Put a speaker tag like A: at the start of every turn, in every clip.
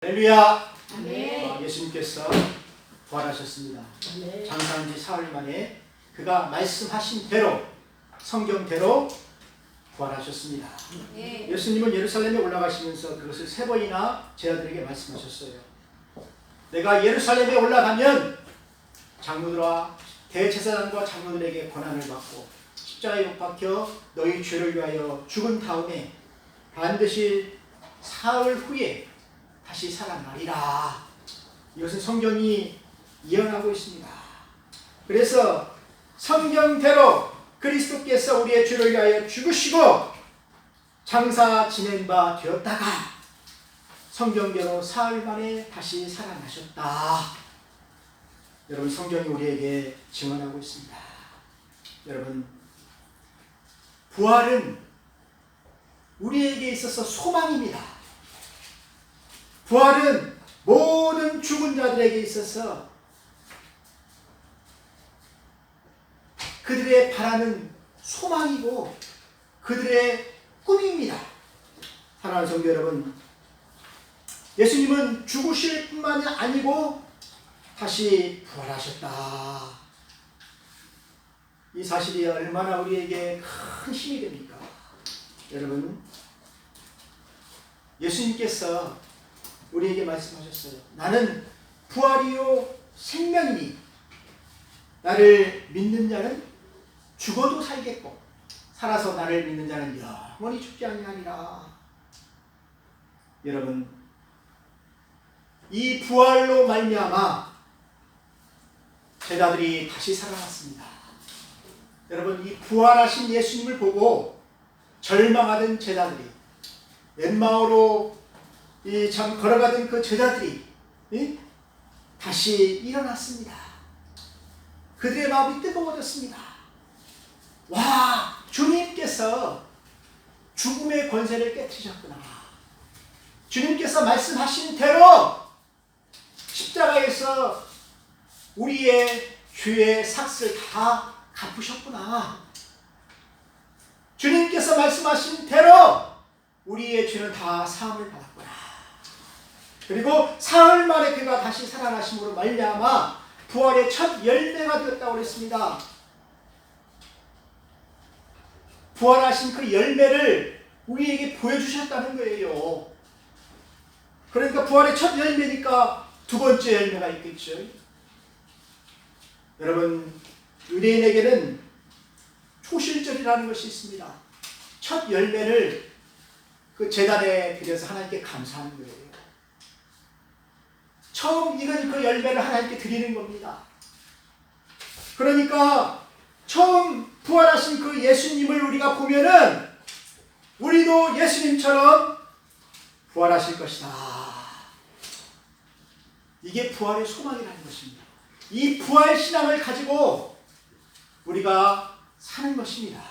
A: 할렐루야.
B: 네.
A: 예수님께서 부활하셨습니다.
B: 네.
A: 장사한 지 사흘 만에 그가 말씀하신 대로 성경대로 부활하셨습니다.
B: 네.
A: 예수님은 예루살렘에 올라가시면서 그것을 3번이나 제자들에게 말씀하셨어요. 내가 예루살렘에 올라가면 장로들과 대제사장과 장로들에게 권한을 받고 십자가에 못 박혀 너희 죄를 위하여 죽은 다음에 반드시 사흘 후에 다시 살아나리라. 이것은 성경이 예언하고 있습니다. 그래서 성경대로 그리스도께서 우리의 죄를 위하여 죽으시고 장사 지낸 바 되었다가 성경대로 사흘 만에 다시 살아나셨다. 여러분, 성경이 우리에게 증언하고 있습니다. 여러분, 부활은 우리에게 있어서 소망입니다. 부활은 모든 죽은 자들에게 있어서 그들의 바라는 소망이고 그들의 꿈입니다. 사랑하는 성도 여러분, 예수님은 죽으실 뿐만이 아니고 다시 부활하셨다. 이 사실이 얼마나 우리에게 큰 힘이 됩니까? 여러분, 예수님께서 우리에게 말씀하셨어요. 나는 부활이요 생명이니 나를 믿는 자는 죽어도 살겠고 살아서 나를 믿는 자는 영원히 죽지 아니하리라. 여러분, 이 부활로 말미암아 제자들이 다시 살아났습니다. 여러분, 이 부활하신 예수님을 보고 절망하던 제자들이 엠마오로 참 걸어가던 그 제자들이 다시 일어났습니다. 그들의 마음이 뜨거워졌습니다. 와, 주님께서 죽음의 권세를 깨뜨리셨구나. 주님께서 말씀하신 대로 십자가에서 우리의 죄의 삭을 다 갚으셨구나. 주님께서 말씀하신 대로 우리의 죄는 다 사함을 받았구나. 그리고 사흘 만에 그가 다시 살아나심으로 말미암아 부활의 첫 열매가 되었다고 그랬습니다. 부활하신 그 열매를 우리에게 보여주셨다는 거예요. 그러니까 부활의 첫 열매니까 두 번째 열매가 있겠죠. 여러분, 유대인에게는 초실절이라는 것이 있습니다. 첫 열매를 그 제단에 드려서 하나님께 감사하는 거예요. 처음 익은 그 열매를 하나님께 드리는 겁니다. 그러니까 처음 부활하신 그 예수님을 우리가 보면은 우리도 예수님처럼 부활하실 것이다. 이게 부활의 소망이라는 것입니다. 이 부활 신앙을 가지고 우리가 사는 것입니다.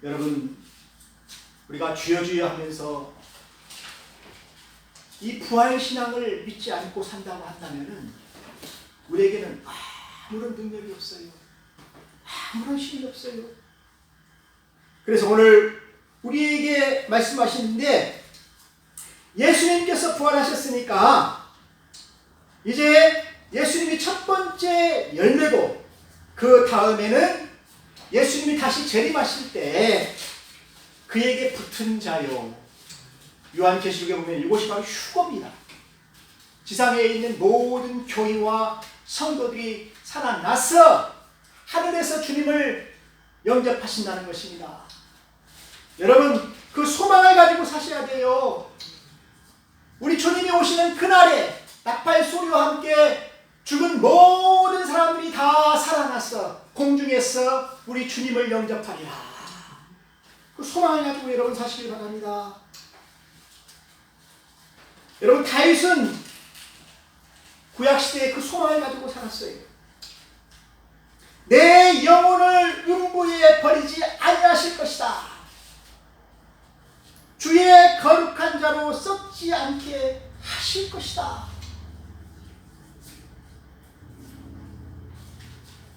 A: 여러분, 우리가 주여 주여 하면서 이 부활 신앙을 믿지 않고 산다고 한다면은 우리에게는 아무런 능력이 없어요. 아무런 힘이 없어요. 그래서 오늘 우리에게 말씀하시는데 예수님께서 부활하셨으니까 이제 예수님이 첫 번째 열매고 그 다음에는 예수님이 다시 재림하실 때 그에게 붙은 자요. 요한계시록에 보면 이것이 바로 휴거입니다. 지상에 있는 모든 교인과 성도들이 살아나서 하늘에서 주님을 영접하신다는 것입니다. 여러분, 그 소망을 가지고 사셔야 돼요. 우리 주님이 오시는 그날에 나팔 소리와 함께 죽은 모든 사람들이 다 살아나서 공중에서 우리 주님을 영접하리라. 그 소망을 가지고 여러분 사시길 바랍니다. 여러분, 다윗은 구약시대에 그 소망을 가지고 살았어요. 내 영혼을 음부에 버리지 아니하실 것이다. 주의 거룩한 자로 썩지 않게 하실 것이다.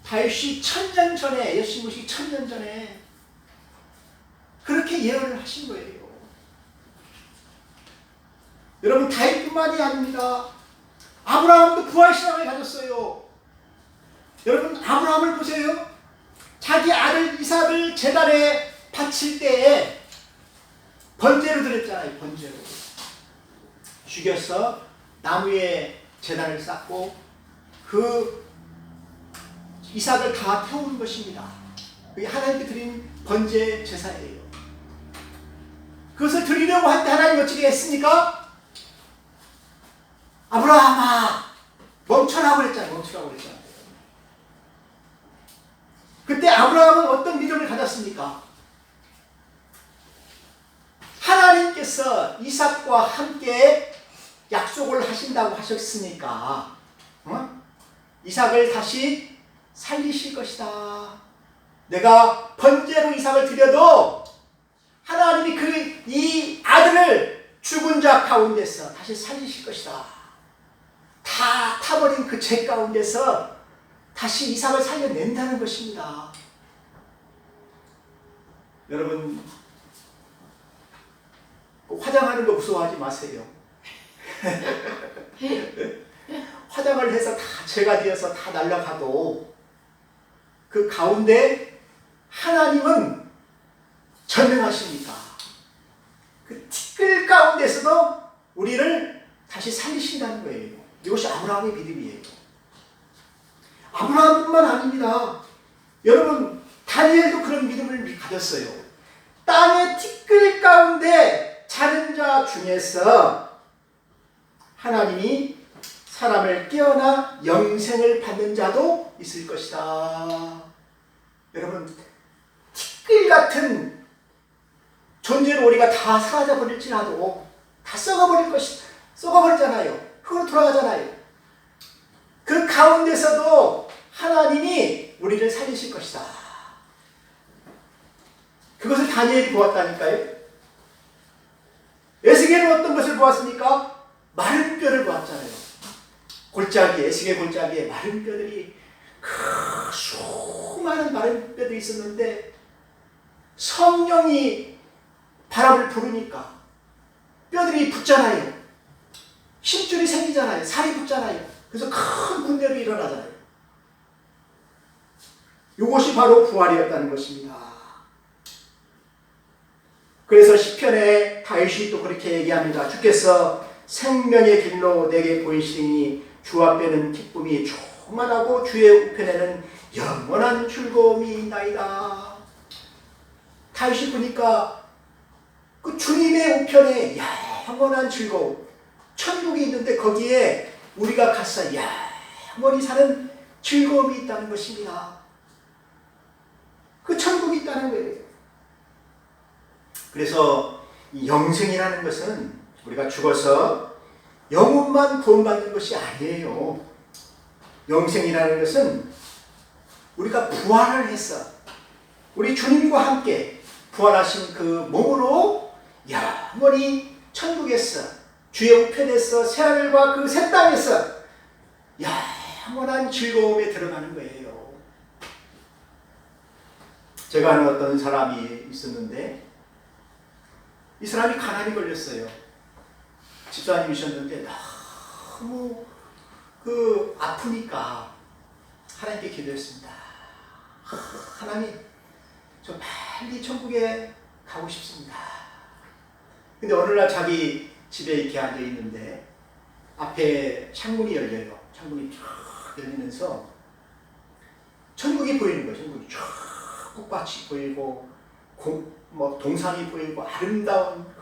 A: 다윗이 1000년 전에, 예수님 오시기 1000년 전에 그렇게 예언을 하신 거예요. 여러분 다윗뿐만이 아닙니다. 아브라함도 부활신앙을 가졌어요. 여러분 아브라함을 보세요. 자기 아들 이삭을 제단에 바칠 때에 번제로 드렸잖아요. 번제로 죽여서 나무에 제단을 쌓고 그 이삭을 다 태운 것입니다. 그게 하나님께 드린 번제 제사예요. 그것을 드리려고 할 때 하나님 어떻게 했습니까? 아브라함아 멈춰라고 그랬잖아요. 멈추라고 그랬잖아요. 그때 아브라함은 어떤 믿음을 가졌습니까? 하나님께서 이삭과 함께 약속을 하신다고 하셨으니까 이삭을 다시 살리실 것이다. 내가 번제로 이삭을 드려도 하나님이 이 아들을 죽은 자 가운데서 다시 살리실 것이다. 다 타버린 그 죄 가운데서 다시 이삭을 살려낸다는 것입니다. 여러분 화장하는 거 무서워하지 마세요. 화장을 해서 다 죄가 되어서 다 날아가도 그 가운데 하나님은 전능하십니까? 그 티끌 가운데서도 우리를 다시 살리신다는 거예요. 이것이 아브라함의 믿음이에요. 아브라함뿐만 아닙니다. 여러분 다니엘도 그런 믿음을 가졌어요. 땅의 티끌 가운데 자는 자 중에서 하나님이 사람을 깨어나 영생을 받는 자도 있을 것이다. 여러분 티끌 같은 존재로 우리가 다 사라져 버릴지라도 다 썩어버리잖아요. 흙으로 돌아가잖아요. 그 가운데서도 하나님이 우리를 살리실 것이다. 그것을 다니엘이 보았다니까요. 에스겔은 어떤 것을 보았습니까? 마른 뼈를 보았잖아요. 골짜기에, 에스겔 골짜기에 마른 뼈들이 수많은 마른 뼈들이 있었는데 성령이 바람을 부르니까 뼈들이 붙잖아요. 힘줄이 생기잖아요. 살이 붙잖아요. 그래서 큰 군대로 일어나잖아요. 이것이 바로 부활이었다는 것입니다. 그래서 시편에 다윗이 또 그렇게 얘기합니다. 주께서 생명의 길로 내게 보이시니 주 앞에는 기쁨이 충만하고 주의 우편에는 영원한 즐거움이 있나이다. 다윗이 보니까 그 주님의 우편에 영원한 즐거움, 천국이 있는데 거기에 우리가 가서 영원히 사는 즐거움이 있다는 것입니다. 그 천국이 있다는 거예요. 그래서 이 영생이라는 것은 우리가 죽어서 영혼만 구원받는 것이 아니에요. 영생이라는 것은 우리가 부활을 해서 우리 주님과 함께 부활하신 그 몸으로 영원히 천국에서 주의 우편에서 새하늘과 그 새 땅에서 영원한 즐거움에 들어가는 거예요. 제가 아는 어떤 사람이 있었는데 이 사람이 가난이 걸렸어요. 집사님이셨는데 너무 아프니까 하나님께 기도했습니다. 하나님, 저 빨리 천국에 가고 싶습니다. 근데 어느 날 자기 집에 이렇게 앉아 있는데 앞에 창문이 열려요. 창문이 쫙 열리면서 천국이 보이는 거예요. 천국이 쫙 꽃밭이 보이고 동산이 보이고 아름다운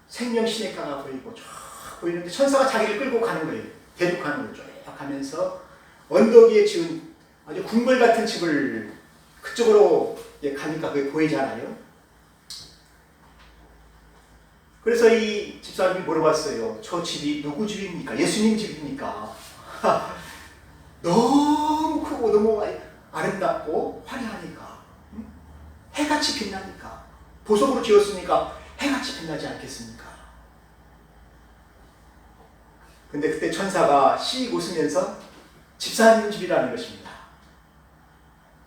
A: 생명 시냇가가 보이고 쫙 보이는데 천사가 자기를 끌고 가는 거예요. 대륙하는 거죠. 쭉 가면서 언덕 위에 지은 아주 궁궐 같은 집을 그쪽으로 가니까 그게 보이잖아요. 그래서 이 집사님이 물어봤어요. 저 집이 누구 집입니까? 예수님 집입니까? 너무 크고 너무 아름답고 화려하니까 해같이 빛나니까 보석으로 지었으니까 해같이 빛나지 않겠습니까? 근데 그때 천사가 씩 웃으면서 집사님 집이라는 것입니다.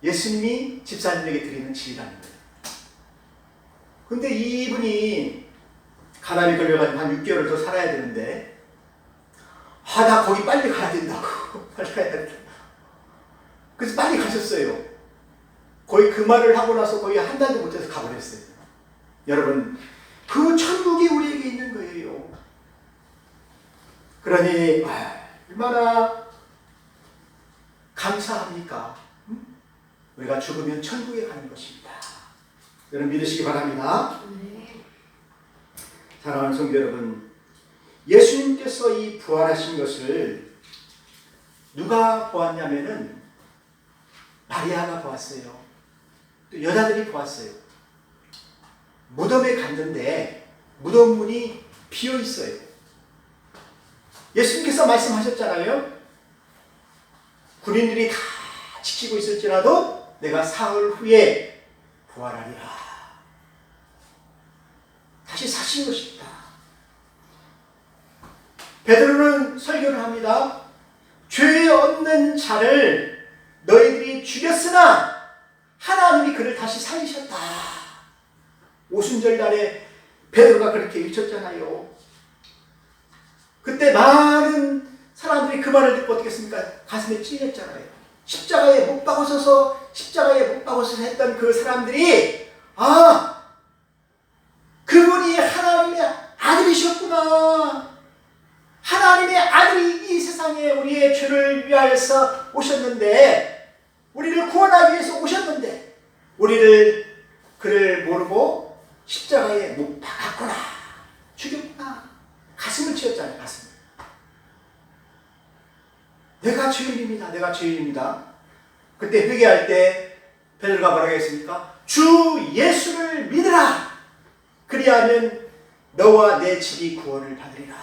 A: 예수님이 집사님에게 드리는 집이라는 거예요. 근데 이분이 가난이 걸려가지고 한 6개월을 더 살아야 되는데, 나 거기 빨리 가야 된다고. 빨리 가야 된다. 그래서 빨리 가셨어요. 거의 그 말을 하고 나서 거의 한 달도 못해서 가버렸어요. 여러분, 그 천국이 우리에게 있는 거예요. 그러니 얼마나 감사합니까? 우리가 죽으면 천국에 가는 것입니다. 여러분 믿으시기 바랍니다. 사랑하는 성도 여러분, 예수님께서 이 부활하신 것을 누가 보았냐면은 마리아가 보았어요. 또 여자들이 보았어요. 무덤에 갔는데 무덤 문이 비어 있어요. 예수님께서 말씀하셨잖아요. 군인들이 다 지키고 있을지라도 내가 사흘 후에 부활하리라. 다시 사신 것입니다. 베드로는 설교를 합니다. 죄 없는 자를 너희들이 죽였으나 하나님이 그를 다시 살리셨다. 오순절 날에 베드로가 그렇게 외쳤잖아요. 그때 많은 사람들이 그 말을 듣고 어떻게 했습니까? 가슴에 찔렸잖아요. 십자가에 못 박으셔서 했던 그 사람들이 그분이 하나님의 아들이셨구나. 하나님의 아들이 이 세상에 우리의 죄를 위하여서 오셨는데, 우리를 구원하기 위해서 오셨는데 그를 모르고 십자가에 못 박았구나, 죽였구나. 가슴을 치었잖아요. 가슴을. 내가 죄인입니다. 그때 회개할 때 베드로가 뭐라고 했습니까? 주 예수를 믿으라. 그리하면 너와 내 집이 구원을 받으리라.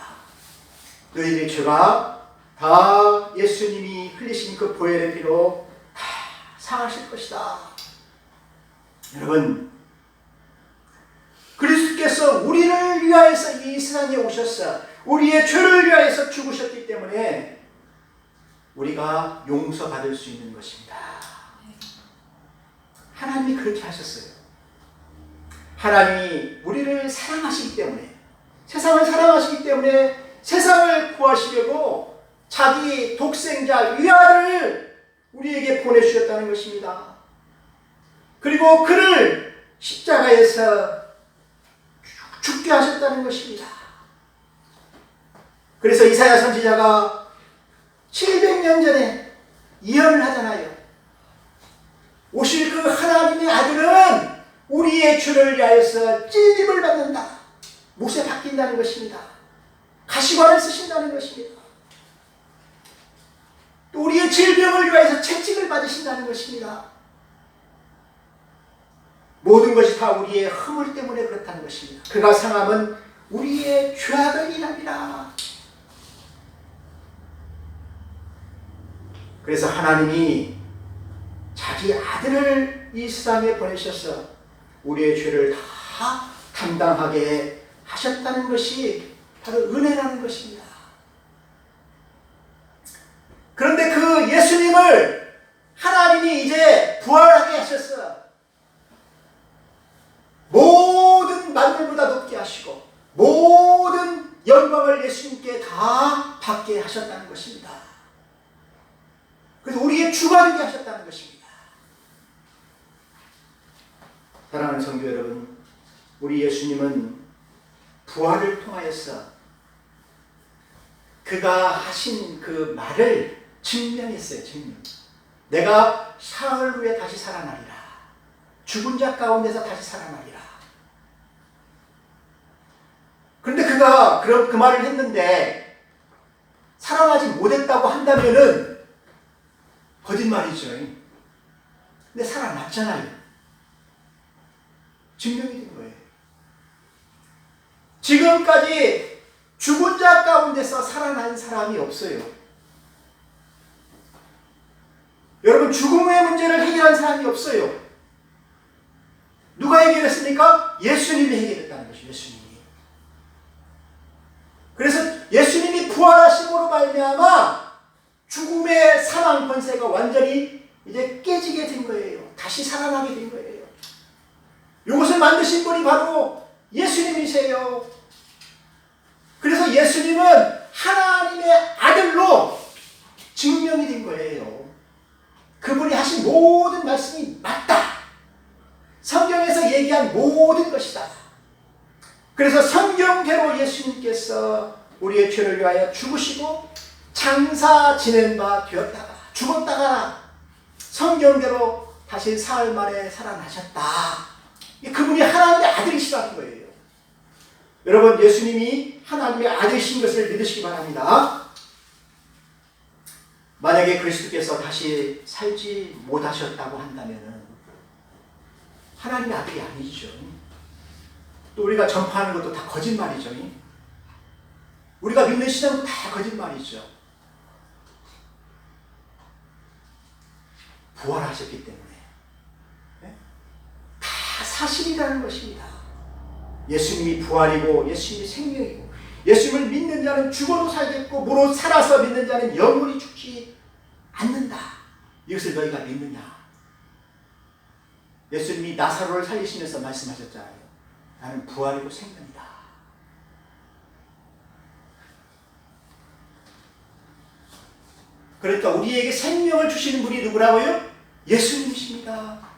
A: 너희들의 죄가 다 예수님이 흘리신 그 보혈의 피로 다 상하실 것이다. 여러분, 그리스도께서 우리를 위하여서 이 세상에 오셔서 우리의 죄를 위하여서 죽으셨기 때문에 우리가 용서받을 수 있는 것입니다. 하나님이 그렇게 하셨어요. 하나님이 우리를 사랑하시기 때문에, 세상을 사랑하시기 때문에 세상을 구하시려고 자기 독생자 위아들을 우리에게 보내주셨다는 것입니다. 그리고 그를 십자가에서 죽게 하셨다는 것입니다. 그래서 이사야 선지자가 700년 전에 예언을 하잖아요. 오실 그 하나님의 아들은 우리의 죄를 위하여서 찔림을 받는다. 못에 박힌다는 것입니다. 가시관을 쓰신다는 것입니다. 또 우리의 질병을 위하여서 채찍을 받으신다는 것입니다. 모든 것이 다 우리의 허물 때문에 그렇다는 것입니다. 그가 상함은 우리의 죄악을 인함이라. 그래서 하나님이 자기 아들을 이 세상에 보내셔서 우리의 죄를 다 담당하게 하셨다는 것이 바로 은혜라는 것입니다. 그런데 그 예수님을 하나님이 이제 부활하게 하셔서 모든 만물보다 높게 하시고 모든 영광을 예수님께 다 받게 하셨다는 것입니다. 그래서 우리의 주가 되게 하셨다는 것입니다. 사랑하는 성도 여러분, 우리 예수님은 부활을 통하여서 그가 하신 그 말을 증명했어요. 내가 사흘 후에 다시 살아나리라. 죽은 자 가운데서 다시 살아나리라. 그런데 그가 그 말을 했는데 살아나지 못했다고 한다면은 거짓말이죠. 근데 살아났잖아요. 증명이 된 거예요. 지금까지 죽은 자 가운데서 살아난 사람이 없어요. 여러분, 죽음의 문제를 해결한 사람이 없어요. 누가 해결했습니까? 예수님이 해결했다는 것이죠. 예수님이. 그래서 예수님이 부활하심으로 말미암아 죽음의 사망 권세가 완전히 이제 깨지게 된 거예요. 다시 살아나게 된 거예요. 이것을 만드신 분이 바로 예수님이세요. 그래서 예수님은 하나님의 아들로 증명이 된 거예요. 그분이 하신 모든 말씀이 맞다. 성경에서 얘기한 모든 것이다. 그래서 성경대로 예수님께서 우리의 죄를 위하여 죽으시고 장사 지낸 바 되었다가 죽었다가 성경대로 다시 사흘 만에 살아나셨다. 그분이 하나님의 아들이시라는 거예요. 여러분, 예수님이 하나님의 아들이신 것을 믿으시기 바랍니다. 만약에 그리스도께서 다시 살지 못하셨다고 한다면 하나님의 아들이 아니죠. 또 우리가 전파하는 것도 다 거짓말이죠. 우리가 믿는 신앙도 다 거짓말이죠. 부활하셨기 때문에 다 사실이라는 것입니다. 예수님이 부활이고 예수님이 생명이고 예수님을 믿는 자는 죽어도 살겠고 무릇 살아서 믿는 자는 영원히 죽지 않는다. 이것을 너희가 믿느냐? 예수님이 나사로를 살리시면서 말씀하셨잖아요. 나는 부활이고 생명이다. 그러니까 우리에게 생명을 주시는 분이 누구라고요? 예수님이십니다.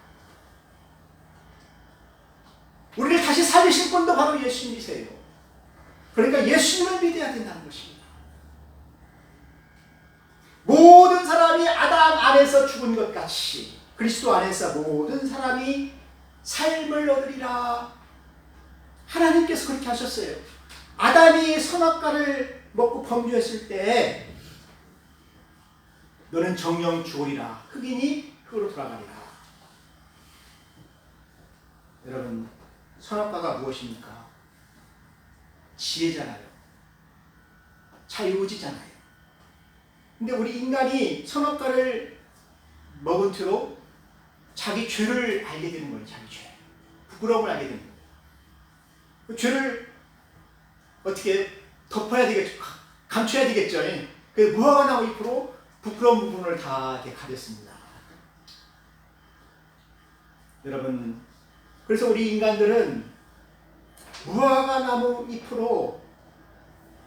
A: 우리를 다시 살리신 분도 바로 예수님이세요. 그러니까 예수님을 믿어야 된다는 것입니다. 모든 사람이 아담 안에서 죽은 것 같이 그리스도 안에서 모든 사람이 삶을 얻으리라. 하나님께서 그렇게 하셨어요. 아담이 선악과를 먹고 범죄했을 때 너는 정령 죽으리라. 흑인이 흙으로 돌아가리라. 여러분, 선악과가 무엇입니까? 지혜잖아요. 자유의지잖아요. 근데 우리 인간이 선악과를 먹은 채로 자기 죄를 알게 되는 거예요. 자기 죄. 부끄러움을 알게 되는 거예요. 그 죄를 어떻게 덮어야 되겠죠? 감춰야 되겠죠? 그 무화과 나무 잎으로 부끄러운 부분을 다 이렇게 가렸습니다. 여러분, 그래서 우리 인간들은 무화과 나무 잎으로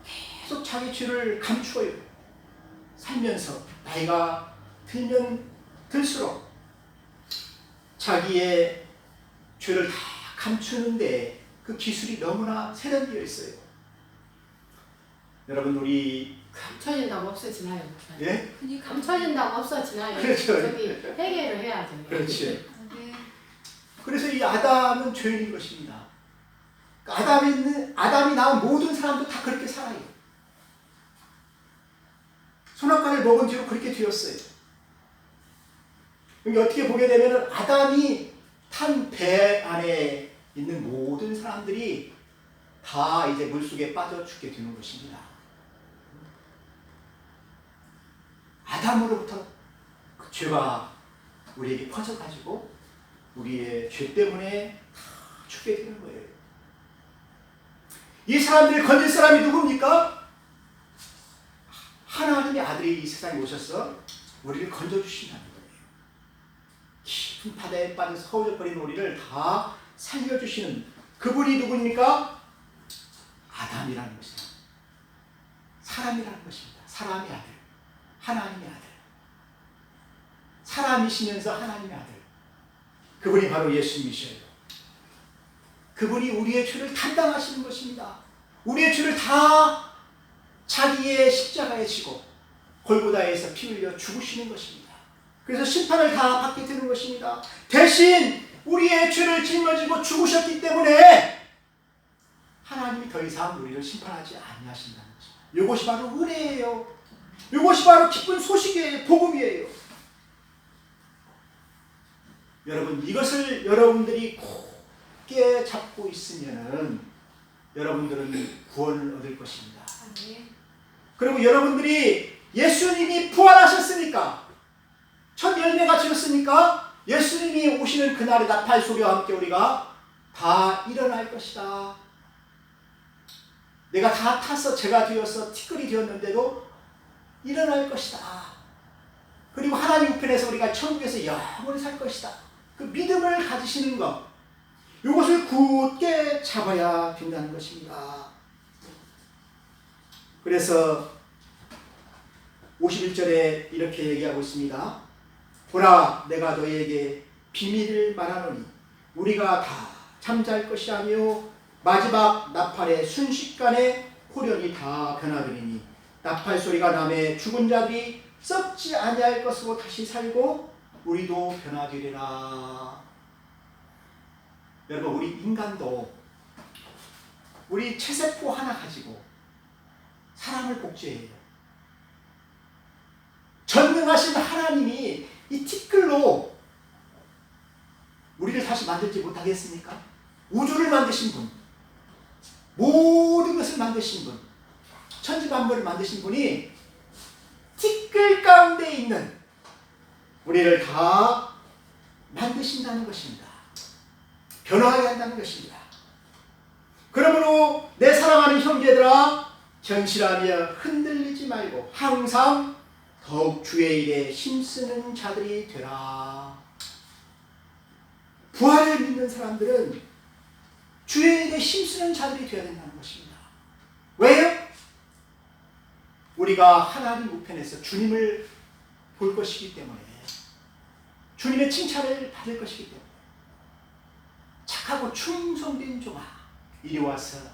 A: 계속 자기 죄를 감추어요. 살면서 나이가 들면 들수록 자기의 죄를 다 감추는데 그 기술이 너무나 세련되어 있어요. 여러분, 우리
B: 감춰진다고 없어지나요?
A: 예?
B: 감춰진다고 없어지나요?
A: 그렇죠.
B: 저기 해결을 해야죠.
A: 그렇지. 그래서 이 아담은 죄인인 것입니다. 아담이 낳은 모든 사람도 다 그렇게 살아요. 선악과를 먹은 뒤로 그렇게 되었어요. 여기 어떻게 보게 되면 아담이 탄 배 안에 있는 모든 사람들이 다 이제 물속에 빠져 죽게 되는 것입니다. 아담으로부터 그 죄가 우리에게 퍼져가지고 우리의 죄 때문에 다 죽게 되는 거예요. 이 사람들을 건질 사람이 누굽니까? 하나님의 아들이 이 세상에 오셔서 우리를 건져주신다는 거예요. 깊은 바다에 빠져서 허우적거리는 우리를 다 살려주시는 그분이 누구입니까? 아담이라는 것입니다. 사람이라는 것입니다. 사람의 아들, 하나님의 아들. 사람이시면서 하나님의 아들. 그분이 바로 예수님이셔요. 그분이 우리의 죄를 담당하시는 것입니다. 우리의 죄를 다 자기의 십자가에 지고 골고다에서 피 흘려 죽으시는 것입니다. 그래서 심판을 다 받게 되는 것입니다. 대신 우리의 죄를 짊어지고 죽으셨기 때문에 하나님이 더 이상 우리를 심판하지 아니하신다는 것입니다. 이것이 바로 은혜예요. 이것이 바로 기쁜 소식이에요. 복음이에요. 여러분, 이것을 여러분들이 굳게 잡고 있으면은 여러분들은 구원을 얻을 것입니다. 그리고 여러분들이 예수님이 부활하셨으니까, 첫 열매가 지었으니까 예수님이 오시는 그날의 나팔 소리와 함께 우리가 다 일어날 것이다. 내가 다 타서 제가 되어서 티끌이 되었는데도 일어날 것이다. 그리고 하나님 우편에서 우리가 천국에서 영원히 살 것이다. 그 믿음을 가지시는 것, 이것을 굳게 잡아야 된다는 것입니다. 그래서 51절에 이렇게 얘기하고 있습니다. 보라, 내가 너희에게 비밀을 말하노니 우리가 다 잠잘 것이 아니요 마지막 나팔의 순식간에 호련히 다 변하리니 나팔 소리가 나매 죽은 자들이 썩지 아니할 것으로 다시 살고 우리도 변화되리라. 여러분, 우리 인간도 우리 체세포 하나 가지고 사람을 복제해요. 전능하신 하나님이 이 티끌로 우리를 다시 만들지 못하겠습니까? 우주를 만드신 분, 모든 것을 만드신 분, 천지만물을 만드신 분이 티끌 가운데 있는 우리를 다 만드신다는 것입니다. 변화하게 한다는 것입니다. 그러므로 내 사랑하는 형제들아, 견실하며 흔들리지 말고 항상 더욱 주의 일에 힘쓰는 자들이 되라. 부활을 믿는 사람들은 주의 일에 힘쓰는 자들이 되어야 된다는 것입니다. 왜요? 우리가 하나님 우편에서 주님을 볼 것이기 때문에, 주님의 칭찬을 받을 것이기 때문에, 착하고 충성된 종아, 이리 와서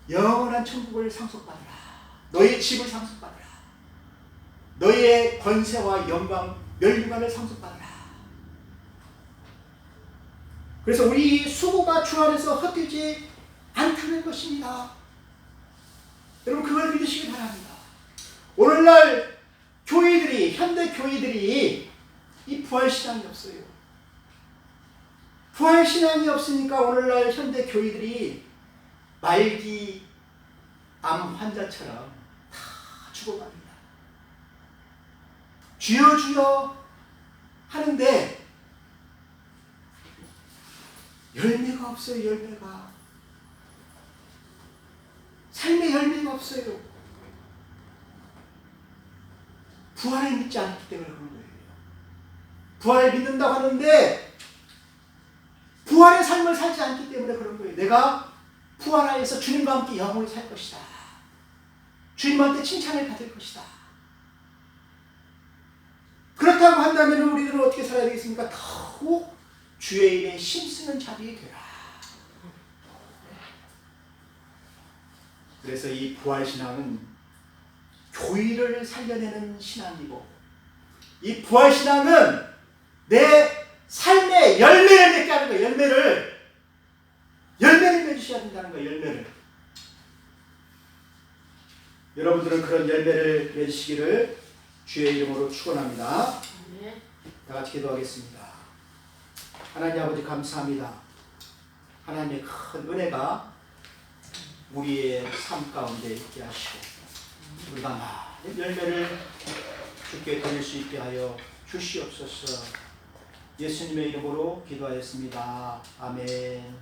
A: 영원한 천국을 상속받으라. 너의 집을 상속받으라. 너의 권세와 영광, 멸류관을 상속받으라. 그래서 우리 수고가 주 안에서 헛되지 않다는 것입니다. 여러분, 그걸 믿으시기 바랍니다. 오늘날 교회들이, 현대 교회들이 이 부활신앙이 없어요. 부활신앙이 없으니까 오늘날 현대 교회들이 말기 암 환자처럼 다 죽어갑니다. 주여 주여 하는데 열매가 없어요. 열매가. 삶의 열매가 없어요. 부활을 믿지 않기 때문에 그런 거예요. 부활을 믿는다고 하는데 부활의 삶을 살지 않기 때문에 그런 거예요. 내가 부활하여서 주님과 함께 영원히 살 것이다. 주님한테 칭찬을 받을 것이다. 그렇다고 한다면 우리들은 어떻게 살아야 되겠습니까? 더욱 주의 일에 힘쓰는 자들이 되라. 그래서 이 부활신앙은 교회를 살려내는 신앙이고, 이 부활신앙은 내 삶의 열매를 맺게 하는 거예요. 열매를 맺으셔야 된다는 거예요. 열매를. 여러분들은 그런 열매를 맺으시기를 주의 이름으로 축원합니다. 다 같이 기도하겠습니다. 하나님 아버지, 감사합니다. 하나님의 큰 은혜가 우리의 삶 가운데 있게 하시고 우리가 많은 열매를 주께 드릴 수 있게 하여 주시옵소서. 예수님의 이름으로 기도하였습니다. 아멘.